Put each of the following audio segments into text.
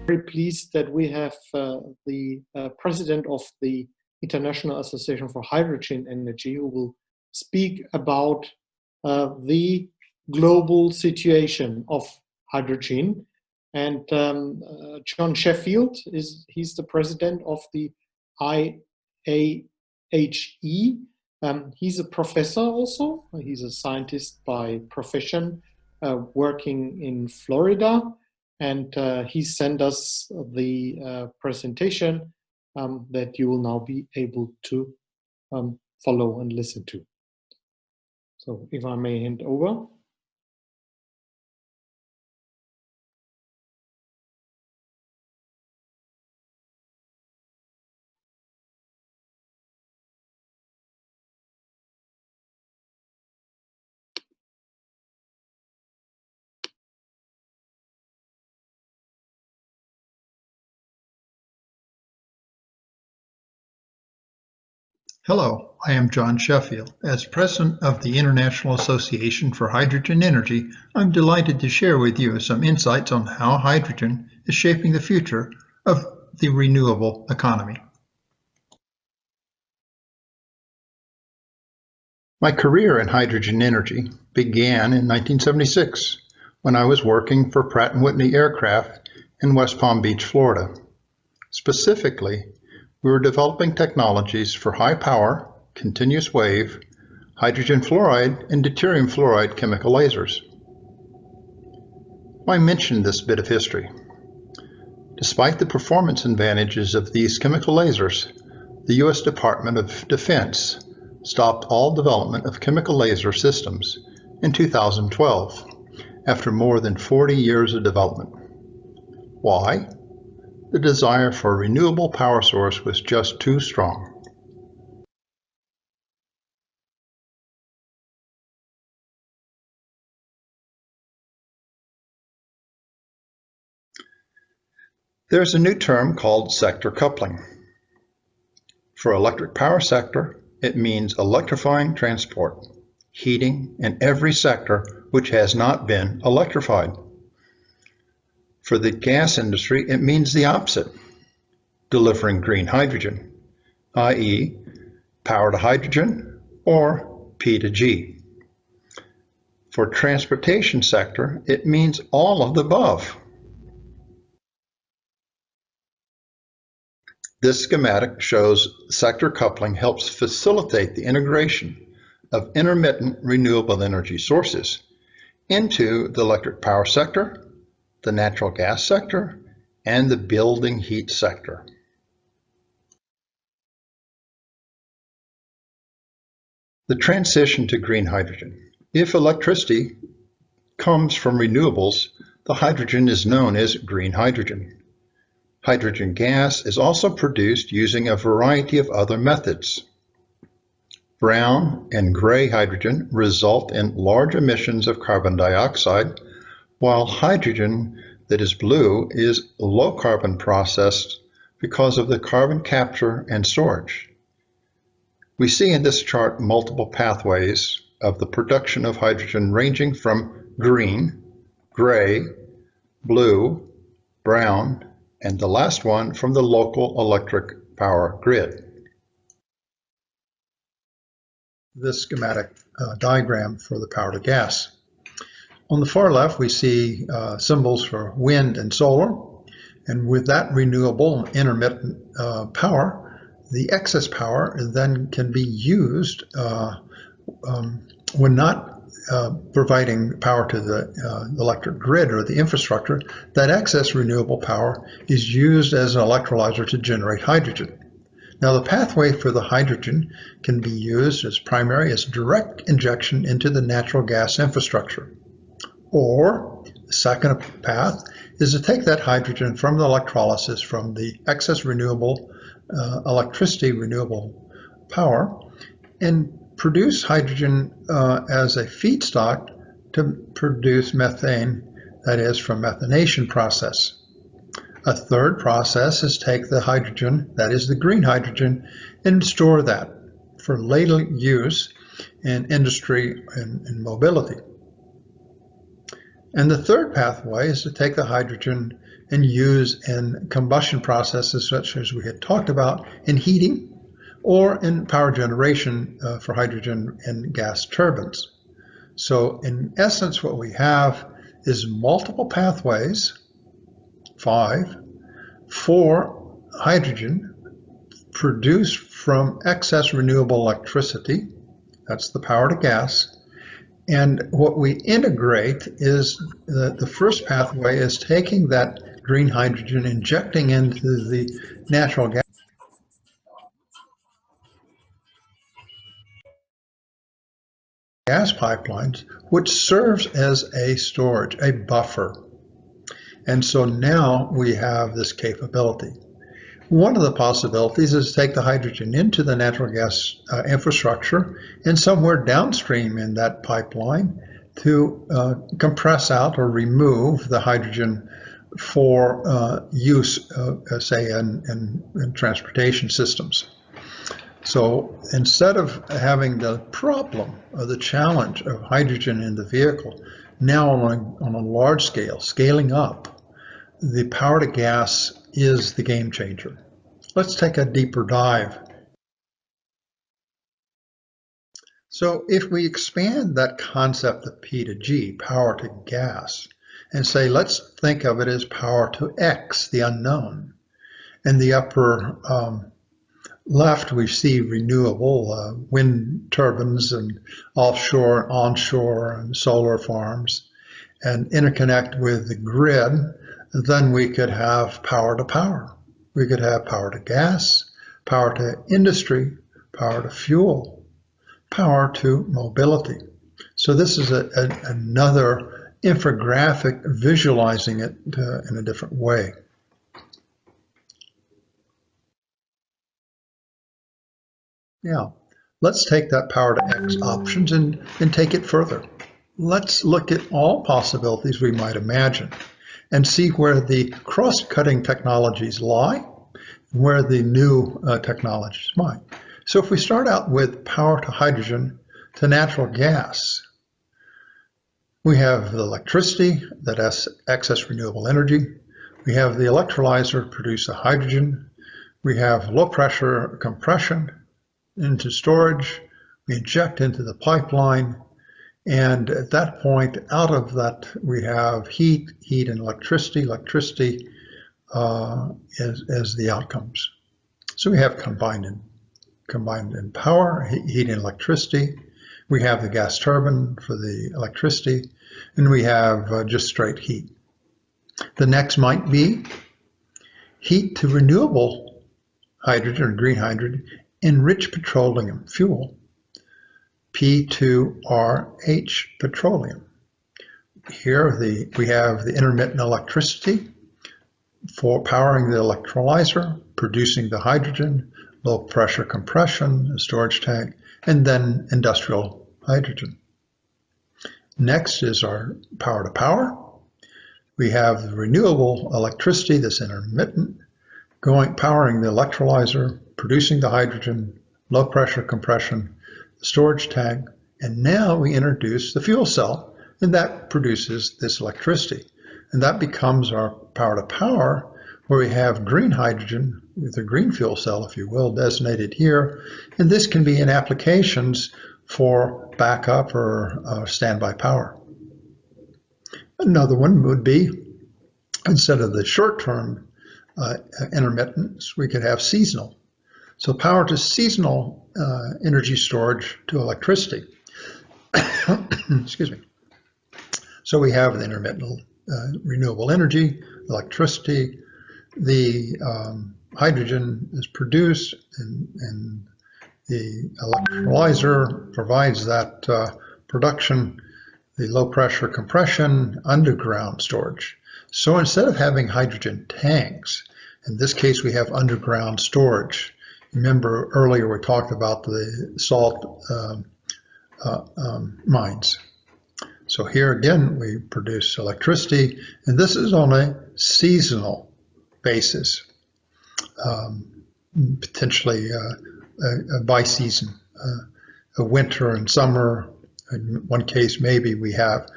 very pleased that we have the president of the International Association for Hydrogen Energy, who will speak about the global situation of hydrogen. And John Sheffield, he's the president of the IAHE. He's a professor also. He's a scientist by profession, working in Florida. And he sent us the presentation that you will now be able to follow and listen to. So if I may hand over. Hello, I am John Sheffield. As president of the International Association for Hydrogen Energy, I'm delighted to share with you some insights on how hydrogen is shaping the future of the renewable economy. My career in hydrogen energy began in 1976 when I was working for Pratt & Whitney Aircraft in West Palm Beach, Florida. Specifically, we were developing technologies for high power, continuous wave, hydrogen fluoride, and deuterium fluoride chemical lasers. Why mention this bit of history? Despite the performance advantages of these chemical lasers, the U.S. Department of Defense stopped all development of chemical laser systems in 2012 after more than 40 years of development. Why? The desire for a renewable power source was just too strong. There's a new term called sector coupling. For electric power sector, it means electrifying transport, heating, and every sector which has not been electrified. For the gas industry, it means the opposite, delivering green hydrogen, i.e. power to hydrogen or P to G. For transportation sector, it means all of the above. This schematic shows sector coupling helps facilitate the integration of intermittent renewable energy sources into the electric power sector, the natural gas sector, and the building heat sector. The transition to green hydrogen. If electricity comes from renewables, the hydrogen is known as green hydrogen. Hydrogen gas is also produced using a variety of other methods. Brown and gray hydrogen result in large emissions of carbon dioxide, while hydrogen that is blue is low carbon processed because of the carbon capture and storage. We see in this chart multiple pathways of the production of hydrogen ranging from green, gray, blue, brown, and the last one from the local electric power grid. This schematic diagram for the power to gas. On the far left, we see symbols for wind and solar, and with that renewable intermittent power, the excess power then can be used when not providing power to the electric grid or the infrastructure. That excess renewable power is used as an electrolyzer to generate hydrogen. Now, the pathway for the hydrogen can be used as primary as direct injection into the natural gas infrastructure. Or the second path is to take that hydrogen from the electrolysis from the excess renewable electricity, renewable power, and produce hydrogen as a feedstock to produce methane, that is from methanation process. A third process is take the hydrogen, that is the green hydrogen, and store that for later use in industry and mobility. And the third pathway is to take the hydrogen and use in combustion processes such as we had talked about in heating or in power generation for hydrogen in gas turbines. So in essence, what we have is multiple pathways, 5, for hydrogen produced from excess renewable electricity. That's the power to gas. And what we integrate is the first pathway is taking that green hydrogen, injecting into the natural gas pipelines, which serves as a storage, a buffer. And so now we have this capability. One of the possibilities is to take the hydrogen into the natural gas infrastructure and somewhere downstream in that pipeline to compress out or remove the hydrogen for use, say, in transportation systems. So instead of having the problem or the challenge of hydrogen in the vehicle, now on a large scale, scaling up, the power to gas is the game changer. Let's take a deeper dive. So if we expand that concept of P to G, power to gas, and say, let's think of it as power to X, the unknown. In the upper left, we see renewable wind turbines and offshore, onshore, and solar farms, and interconnect with the grid. Then we could have power to power. We could have power to gas, power to industry, power to fuel, power to mobility. So this is another infographic visualizing it in a different way. Yeah, let's take that power to X options and take it further. Let's look at all possibilities we might imagine and see where the cross-cutting technologies lie, where the new technologies might. So if we start out with power to hydrogen to natural gas, we have the electricity that has excess renewable energy. We have the electrolyzer produce the hydrogen. We have low pressure compression into storage. We inject into the pipeline. And at that point, out of that, we have heat and electricity. Electricity as the outcomes. So we have combined in power, heat and electricity. We have the gas turbine for the electricity, and we have just straight heat. The next might be heat to renewable hydrogen or green hydrogen, enriched petroleum fuel, P2RH petroleum. Here we have the intermittent electricity for powering the electrolyzer, producing the hydrogen, low pressure compression, a storage tank, and then industrial hydrogen. Next is our power to power. We have the renewable electricity that's intermittent, powering the electrolyzer, producing the hydrogen, low pressure compression, the storage tank, and now we introduce the fuel cell, and that produces this electricity. And that becomes our power to power, where we have green hydrogen with a green fuel cell, if you will, designated here. And this can be in applications for backup or standby power. Another one would be, instead of the short-term intermittence, we could have seasonal. So power to seasonal energy storage to electricity. Excuse me. So we have the intermittent renewable energy, electricity, the hydrogen is produced and the electrolyzer provides that production, the low pressure compression, underground storage. So instead of having hydrogen tanks, in this case we have underground storage. Remember earlier we talked about the salt mines. So here again we produce electricity, and this is on a seasonal basis, potentially by season, a winter and summer. In one case maybe we have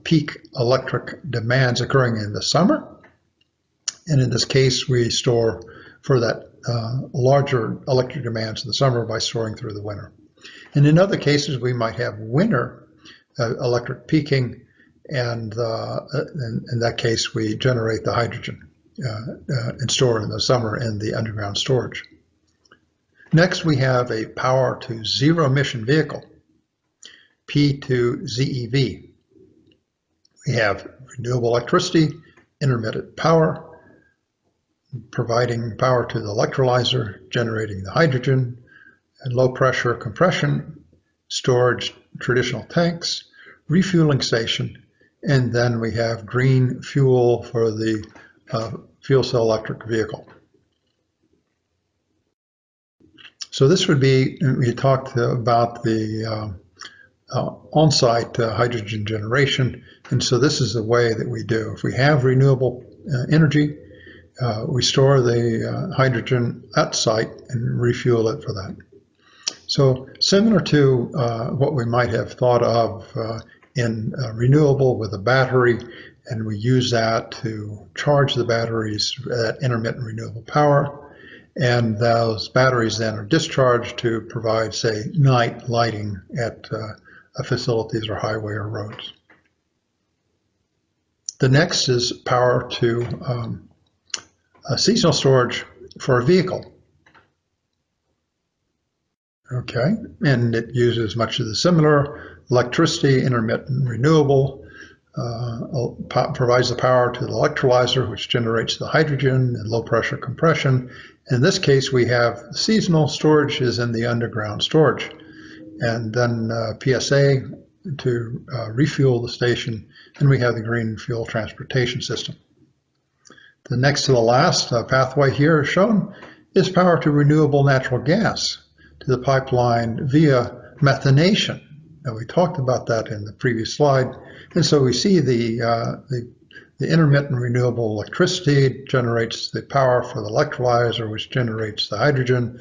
peak electric demands occurring in the summer. And in this case, we store for that larger electric demands in the summer by storing through the winter. And in other cases, we might have winter electric peaking, and in that case, we generate the hydrogen and store it in the summer in the underground storage. Next, we have a power to zero emission vehicle, P2ZEV. We have renewable electricity, intermittent power, providing power to the electrolyzer, generating the hydrogen, and low pressure compression, storage, traditional tanks, refueling station, and then we have green fuel for the fuel cell electric vehicle. So this would be, we talked about the on-site hydrogen generation, and so this is the way that we do. If we have renewable energy, we store the hydrogen at site and refuel it for that. So similar to what we might have thought of in renewable with a battery, and we use that to charge the batteries at intermittent renewable power, and those batteries then are discharged to provide, say, night lighting at facilities or highway or roads. The next is power to seasonal storage for a vehicle. Okay, and it uses much of the similar electricity, intermittent renewable, provides the power to the electrolyzer, which generates the hydrogen and low pressure compression. In this case, we have seasonal storage is in the underground storage, and then PSA to refuel the station, and we have the green fuel transportation system. The next to the last pathway here shown is power to renewable natural gas to the pipeline via methanation. And we talked about that in the previous slide. And so we see the intermittent renewable electricity generates the power for the electrolyzer, which generates the hydrogen,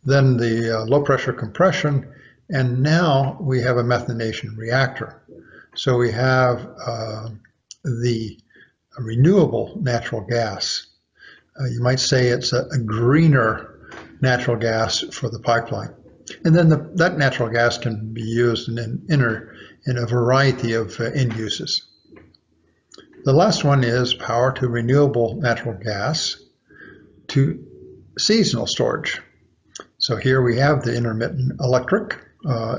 then the low pressure compression, and now we have a methanation reactor. So we have the renewable natural gas. You might say it's a greener natural gas for the pipeline. And then that natural gas can be used in a variety of end uses. The last one is power to renewable natural gas to seasonal storage. So here we have the intermittent electric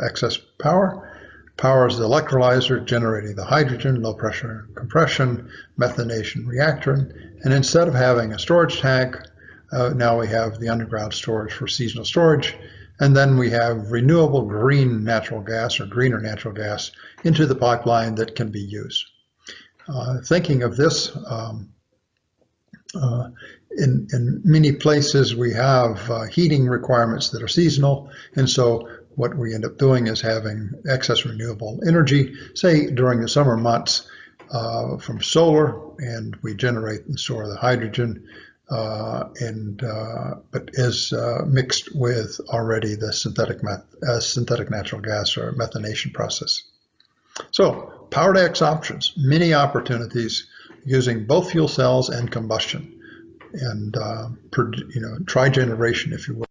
excess power. Powers the electrolyzer, generating the hydrogen, low pressure compression, methanation reactor. And instead of having a storage tank, now we have the underground storage for seasonal storage. And then we have renewable green natural gas or greener natural gas into the pipeline that can be used. Thinking of this, in many places we have heating requirements that are seasonal, and so what we end up doing is having excess renewable energy, say during the summer months from solar, and we generate and store the hydrogen, but is mixed with already the synthetic natural gas or methanation process. So power to X options, many opportunities using both fuel cells and combustion, and trigeneration, if you will.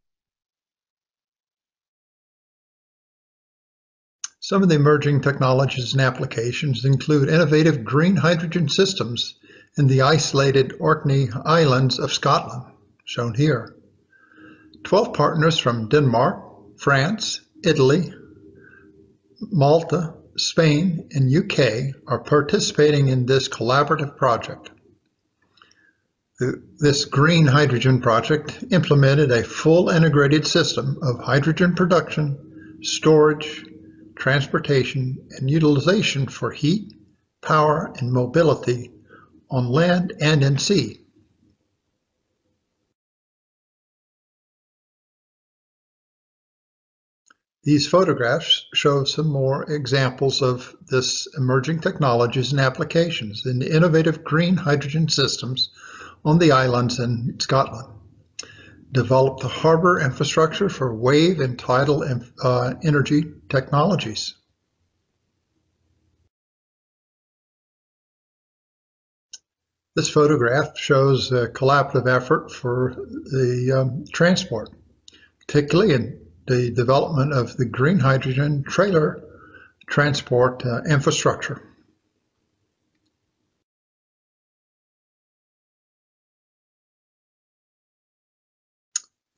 Some of the emerging technologies and applications include innovative green hydrogen systems in the isolated Orkney Islands of Scotland, shown here. 12 partners from Denmark, France, Italy, Malta, Spain, and UK are participating in this collaborative project. This green hydrogen project implemented a full integrated system of hydrogen production, storage, transportation, and utilization for heat, power, and mobility on land and in sea. These photographs show some more examples of this emerging technologies and applications in the innovative green hydrogen systems on the islands in Scotland. Develop the harbor infrastructure for wave and tidal energy technologies. This photograph shows a collaborative effort for the transport, particularly in the development of the green hydrogen trailer transport infrastructure.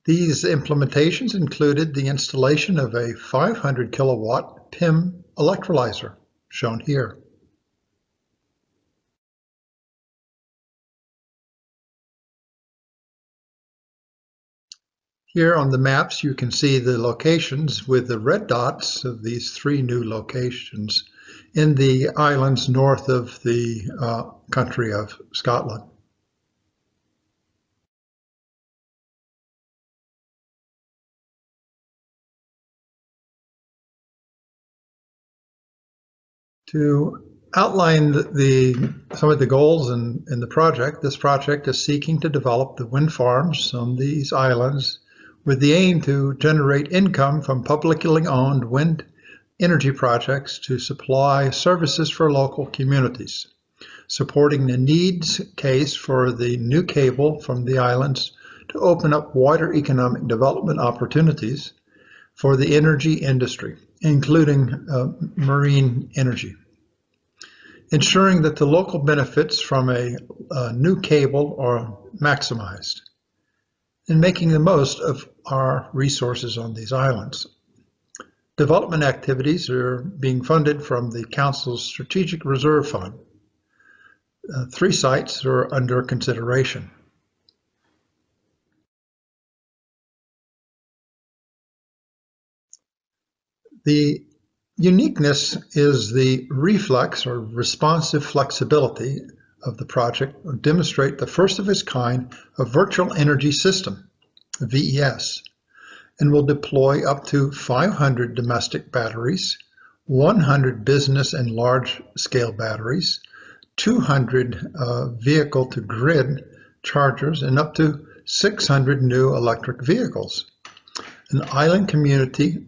These implementations included the installation of a 500 kilowatt PIM electrolyzer, shown here. Here on the maps, you can see the locations with the red dots of these 3 new locations in the islands north of the country of Scotland. To outline some of the goals in the project, this project is seeking to develop the wind farms on these islands with the aim to generate income from publicly owned wind energy projects to supply services for local communities, supporting the needs case for the new cable from the islands to open up wider economic development opportunities for the energy industry, including marine energy. Ensuring that the local benefits from a new cable are maximized, and making the most of our resources on these islands. Development activities are being funded from the Council's Strategic Reserve Fund. 3 sites are under consideration. The uniqueness is the reflex or responsive flexibility of the project will demonstrate the first of its kind of virtual energy system, VES, and will deploy up to 500 domestic batteries, 100 business and large-scale batteries, 200 vehicle-to-grid chargers, and up to 600 new electric vehicles. An island community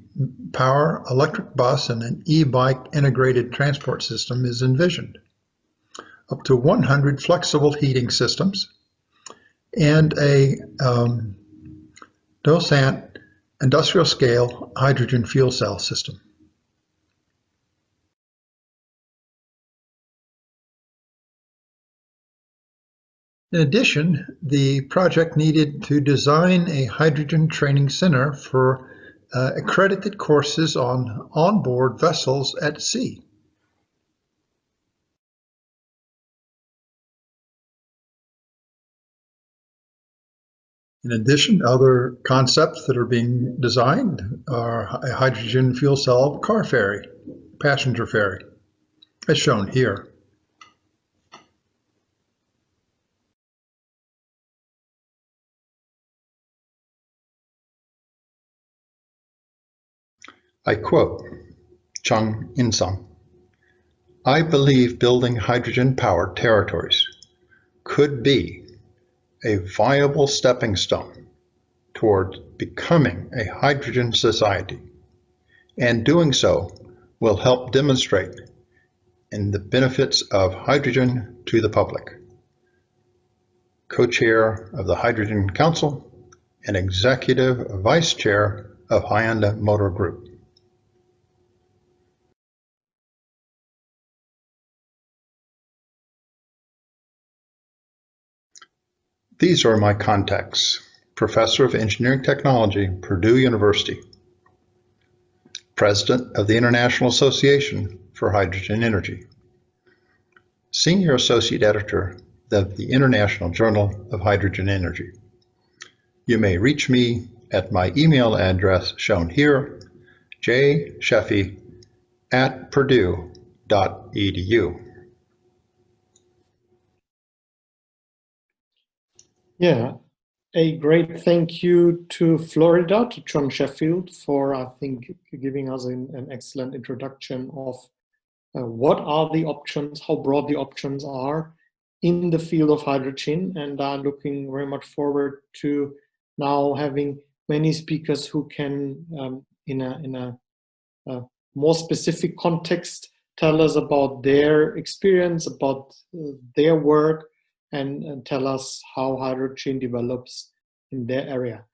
power electric bus and an e-bike integrated transport system is envisioned. Up to 100 flexible heating systems and a dosant industrial scale hydrogen fuel cell system. In addition, the project needed to design a hydrogen training center for accredited courses on onboard vessels at sea. In addition, other concepts that are being designed are a hydrogen fuel cell car ferry, passenger ferry, as shown here. I quote Chung In-sung, "I believe building hydrogen-powered territories could be a viable stepping stone toward becoming a hydrogen society, and doing so will help demonstrate in the benefits of hydrogen to the public." Co-chair of the Hydrogen Council and executive vice chair of Hyundai Motor Group. These are my contacts. Professor of Engineering Technology, Purdue University. President of the International Association for Hydrogen Energy. Senior Associate Editor of the International Journal of Hydrogen Energy. You may reach me at my email address shown here, jsheffy@purdue.edu. Yeah, a great thank you to Florida, to John Sheffield, for, I think, giving us an excellent introduction of what are the options, how broad the options are in the field of hydrogen, and are looking very much forward to now having many speakers who can, in a more specific context, tell us about their experience, about their work, and tell us how hydrogen develops in their area.